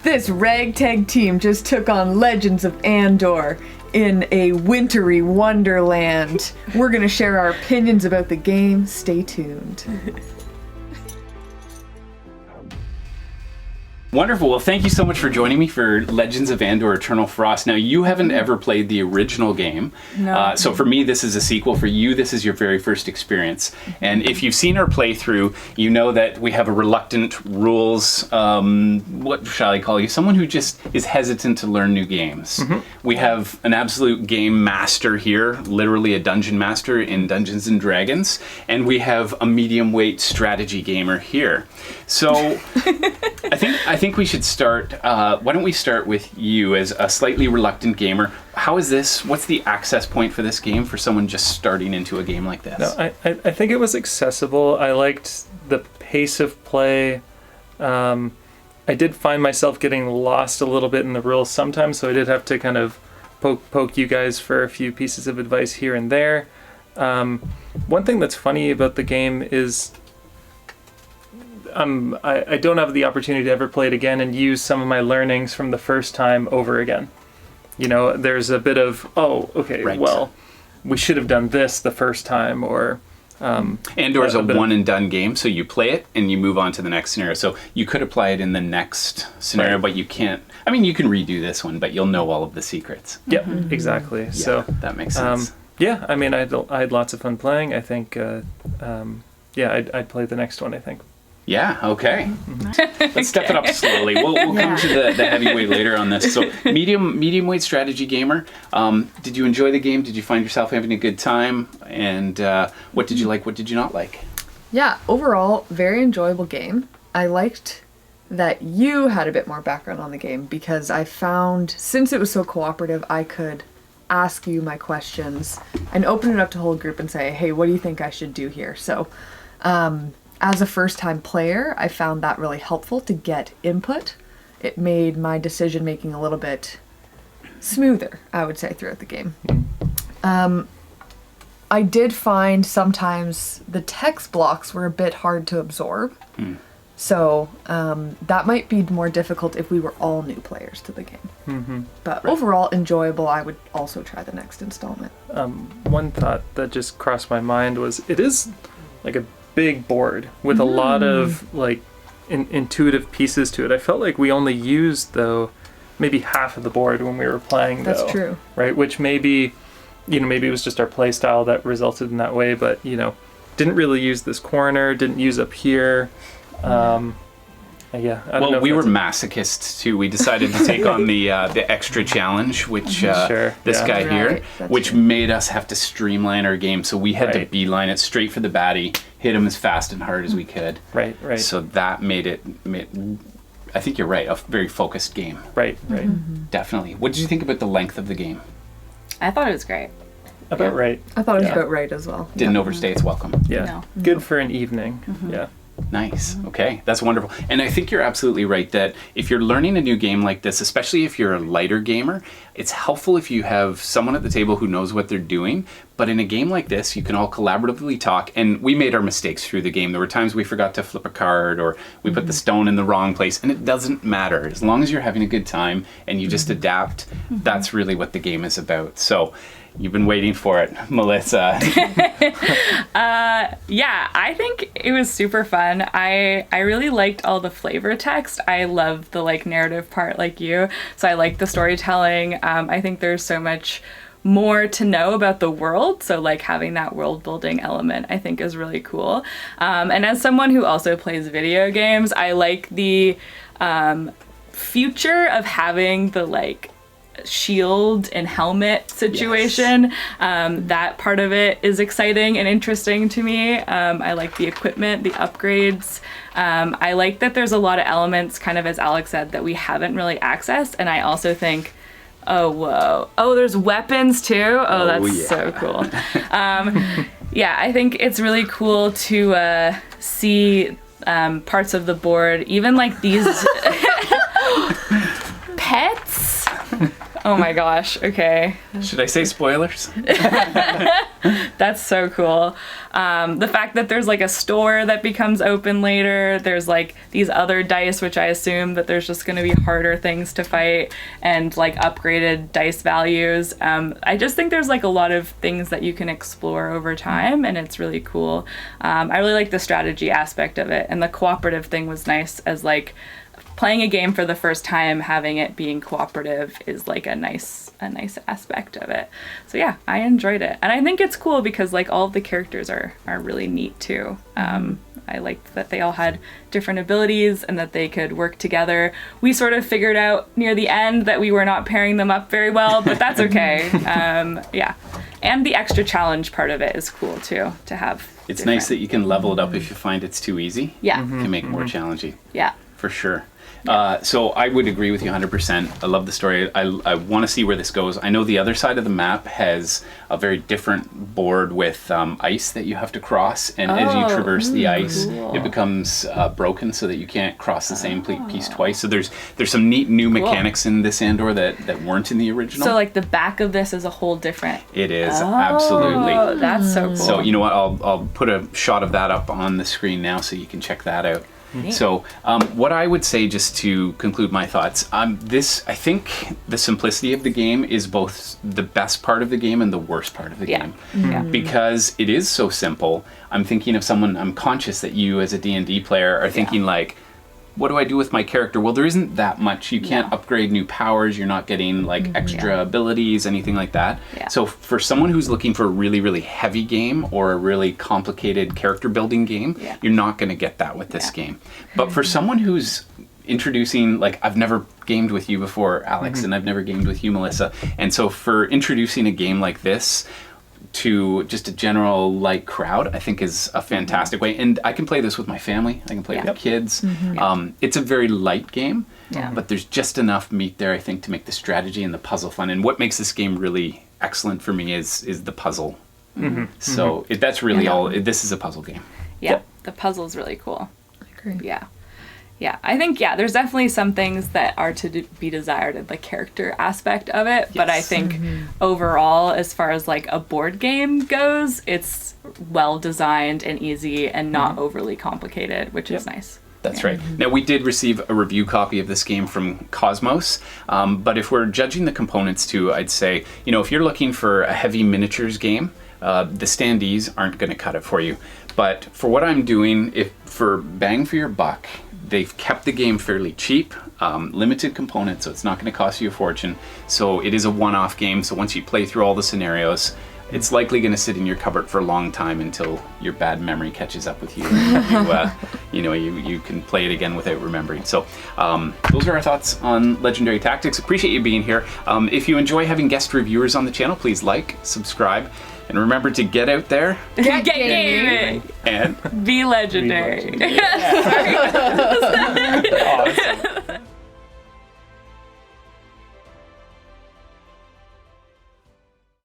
This ragtag team just took on Legends of Andor in a wintry wonderland. We're gonna share our opinions about the game. Stay tuned. Wonderful. Well, thank you so much for joining me for Legends of Andor Eternal Frost. Now, you haven't ever played the original game. No. So for me, this is a sequel. For you, this is your very first experience. And if you've seen our playthrough, you know that we have a reluctant rules, what shall I call you? Someone who just is hesitant to learn new games. We have an absolute game master here, literally a dungeon master in Dungeons and Dragons. And we have a medium weight strategy gamer here. So I think we should start, why don't we start with you as a slightly reluctant gamer. How is this, what's the access point for this game for someone just starting into a game like this? No, I think it was accessible. I liked the pace of play. I did find myself getting lost a little bit in the rules sometimes, so I did have to kind of poke you guys for a few pieces of advice here and there. One thing that's funny about the game is I don't have the opportunity to ever play it again and use some of my learnings from the first time over again. You know, there's a bit of, Right. well, we should have done this the first time, or... Andor's a one and done game, so you play it and you move on to the next scenario. So you could apply it in the next scenario, Right. but you can't. I mean, you can redo this one, but you'll know all of the secrets. Yeah, exactly. Yeah, So that makes sense. yeah, I mean, I had lots of fun playing. I think, I'd play the next one, I think. Yeah, okay. Let's step it up slowly. We'll come to the heavyweight later on this. So medium weight strategy gamer. Did you enjoy the game? Did you find yourself having a good time? And what did you like? What did you not like? Yeah, overall, very enjoyable game. I liked that you had a bit more background on the game because I found, since it was so cooperative, I could ask you my questions and open it up to the whole group and say, hey, what do you think I should do here? So, as a first-time player, I found that really helpful to get input. It made my decision-making a little bit smoother, I would say, throughout the game. I did find sometimes the text blocks were a bit hard to absorb. So that might be more difficult if we were all new players to the game. But overall, enjoyable. I would also try the next installment. One thought that just crossed my mind was it is like a big board with a lot of like intuitive pieces to it. I felt like we only used though maybe half of the board when we were playing though. That's true. Right, which maybe it was just our play style that resulted in that way, but didn't really use this corner, didn't use up here. I don't know. We were masochists too. We decided to take on the extra challenge, which this guy here, which made us have to streamline our game. So we had to beeline it straight for the baddie, hit him as fast and hard as we could. Right. So that made it. I think you're right. A very focused game. Right. Definitely. What did you think about the length of the game? I thought it was great. About right. I thought it was about right as well. Didn't overstay its welcome. Yeah. No. Good for an evening. Yeah. Nice. Okay, that's wonderful. And I think you're absolutely right that if you're learning a new game like this, especially if you're a lighter gamer, it's helpful if you have someone at the table who knows what they're doing. But in a game like this, you can all collaboratively talk. And we made our mistakes through the game. There were times we forgot to flip a card or we put the stone in the wrong place. And it doesn't matter. As long as you're having a good time and you just adapt, that's really what the game is about. So you've been waiting for it, Melissa. Yeah, I think it was super fun. I really liked all the flavor text. I love the narrative part like you. So I like the storytelling. I think there's so much more to know about the world. So having that world building element I think is really cool. And as someone who also plays video games, I like the future of having the shield and helmet situation. That part of it is exciting and interesting to me. I like the equipment, the upgrades. I like that there's a lot of elements, kind of as Alex said, that we haven't really accessed. And I also think, there's weapons too. That's so cool. I think it's really cool to see parts of the board, even these pets. Oh my gosh. Okay. Should I say spoilers? That's so cool. The fact that there's like a store that becomes open later, there's like these other dice, which I assume that there's just going to be harder things to fight, and like upgraded dice values. I just think there's like a lot of things that you can explore over time, and it's really cool. I really like the strategy aspect of it, and the cooperative thing was nice, as like playing a game for the first time, having it being cooperative is like a nice aspect of it. So yeah, I enjoyed it. And I think it's cool because like all of the characters are really neat too. I liked that they all had different abilities and that they could work together. We sort of figured out near the end that we were not pairing them up very well, but that's okay. Yeah. And the extra challenge part of it is cool too, to have. It's nice that you can level it up if you find it's too easy. Yeah. You can make it more challenging. Yeah. For sure. So I would agree with you 100%. I love the story. I want to see where this goes. I know the other side of the map has a very different board with ice that you have to cross, and as you traverse the ice, it becomes broken so that you can't cross the same piece twice. So there's some neat new mechanics in this Andor that weren't in the original. So like the back of this is a whole different. It is, absolutely. Oh, that's so cool. So you know what? I'll put a shot of that up on the screen now so you can check that out. Neat. So what I would say, just to conclude my thoughts, I think the simplicity of the game is both the best part of the game and the worst part of the game. Yeah. Because it is so simple. I'm conscious that you as a D&D player are thinking like, what do I do with my character? Well, there isn't that much. You can't upgrade new powers. You're not getting like extra abilities, anything like that. Yeah. So for someone who's looking for a really, really heavy game or a really complicated character building game, you're not going to get that with this game. But for someone who's introducing, like, I've never gamed with you before, Alex, and I've never gamed with you, Melissa. And so for introducing a game like this to just a general like crowd, I think is a fantastic way. And I can play this with my family. I can play it with kids. It's a very light game, but there's just enough meat there, I think, to make the strategy and the puzzle fun. And what makes this game really excellent for me is the puzzle. So that's really all. This is a puzzle game. Yeah, the puzzle's really cool. I agree. Yeah, I think, there's definitely some things that are to be desired in the character aspect of it, but I think overall, as far as like a board game goes, it's well designed and easy and not overly complicated, which is nice. That's right. Now, we did receive a review copy of this game from Kosmos, but if we're judging the components too, I'd say, if you're looking for a heavy miniatures game, the standees aren't going to cut it for you. But for what I'm doing, for bang for your buck, they've kept the game fairly cheap, limited components, so it's not going to cost you a fortune. So it is a one-off game, so once you play through all the scenarios, it's likely going to sit in your cupboard for a long time until your bad memory catches up with you. And you can play it again without remembering. So those are our thoughts on Legendary Tactics. Appreciate you being here. If you enjoy having guest reviewers on the channel, please like, subscribe, and remember to get out there. Get gaming! And Be legendary. Awesome.